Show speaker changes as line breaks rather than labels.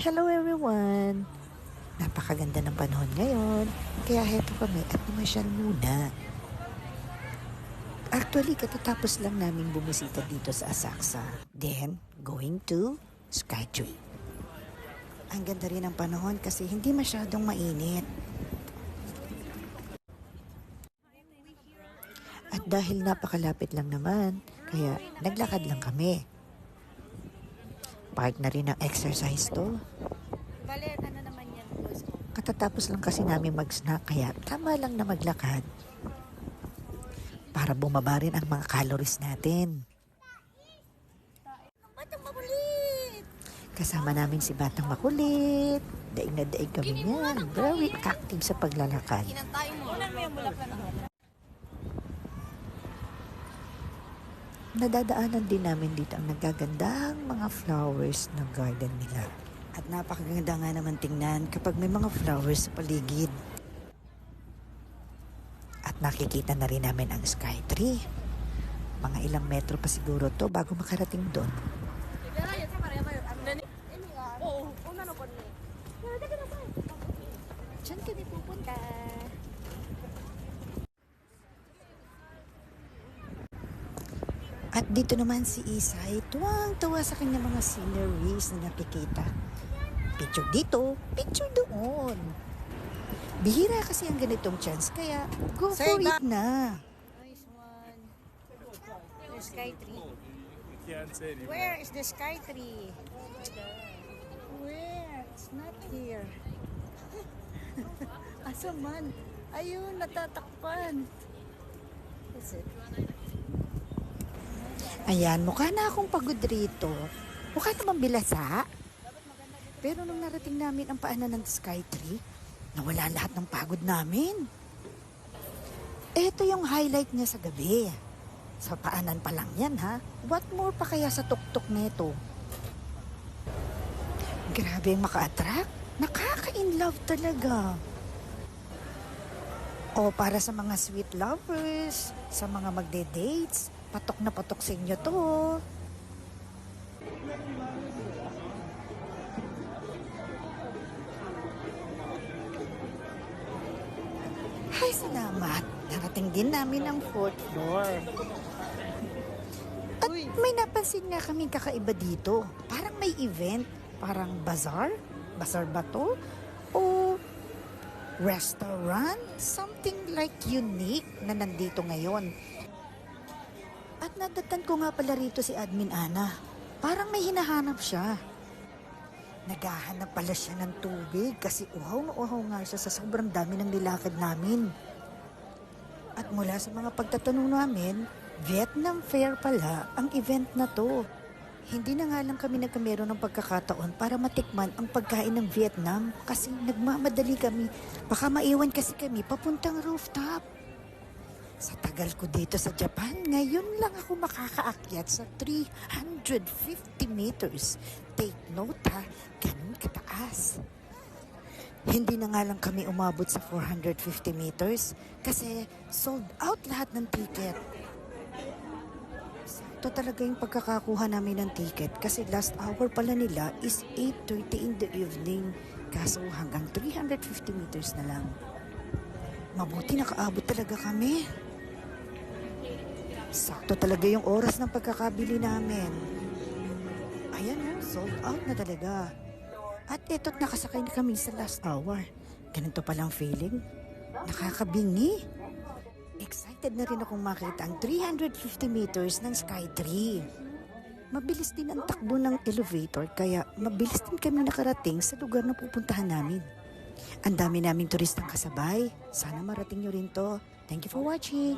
Hello everyone! Napakaganda ng panahon ngayon, kaya heto kami at pumasyal muna. Actually, katatapos lang namin bumisita dito sa Asakusa. Then, going to Skytree. Ang ganda rin ng panahon kasi hindi masyadong mainit. At dahil napakalapit lang naman, kaya naglakad lang kami. Part na rin ng exercise to.
Bale, ano naman yan, boss ko?
Katatapos lang kasi namin mag-snack kaya tama lang na maglakad. Para bumaba rin ang mga calories natin.
Batang makulit!
Kasama namin si Batang Makulit. Daig na daig kami niyan. Very active sa paglalakad.
Kinantay mo. Unan mo yung bulak na naman.
Nadadaanan din namin dito ang nagagandang mga flowers na garden nila. At napakaganda nga naman tingnan kapag may mga flowers sa paligid. At nakikita na rin namin ang Skytree. Mga ilang metro pa siguro to bago makarating doon.
Oo, una na po ni. Diyan kami pupunta.
At dito naman si Isay, tuwang-tuwa sa kanya mga sceneries na nakikita. Picture dito, picture doon. Bihira kasi ang ganitong chance, kaya go for it na.
Nice one. The sky tree. Where is the sky tree? Where? It's not here. Asa man? Ayun, natatakpan. That's it.
Ayan, mukha na akong pagod rito. Mukha naman bilasa. Pero nung narating namin ang paanan ng Skytree, nawala lahat ng pagod namin. Ito yung highlight niya sa gabi. Sa paanan pa lang yan ha. What more pa kaya sa tuktok nito? Grabe ang maka-attract. Nakaka-in-love talaga. O para sa mga sweet lovers, sa mga magde-dates, patok na patok sa inyo to. Ay, salamat. Narating din namin ang 4th floor. At may napansin nga kami kakaiba dito. Parang may event. Parang bazaar? Bazaar ba to? O restaurant? Something like unique na nandito ngayon. At nadatan ko nga pala rito si Admin Ana. Parang may hinahanap siya. Naghahanap pala siya ng tubig kasi uhaw na uhaw nga siya sa sobrang dami ng nilakad namin. At mula sa mga pagtatanong namin, Vietnam Fair pala ang event na to. Hindi na nga lang kami nagkameron ng pagkakataon para matikman ang pagkain ng Vietnam kasi nagmamadali kami. Baka maiwan kasi kami papuntang rooftop. Sa tagal ko dito sa Japan, ngayon lang ako makakaakyat sa 350 meters. Take note ha, ganun kataas. Hindi na nga lang kami umabot sa 450 meters kasi sold out lahat ng ticket. Ito talaga yung pagkakakuha namin ng ticket kasi last hour pala nila is 8:30 in the evening. Kaso hanggang 350 meters na lang. Mabuti nakaabot talaga kami. Sakto talaga yung oras ng pagkakabili namin. Ayan sold out na talaga. At eto't nakasakay na kami sa last hour. Ganito palang feeling. Nakakabingi. Excited na rin akong makita ang 350 meters ng Skytree. Mabilis din ang takbo ng elevator kaya mabilis din kami nakarating sa lugar na pupuntahan namin. Ang dami naming turistang kasabay. Sana marating nyo rin to. Thank you for watching.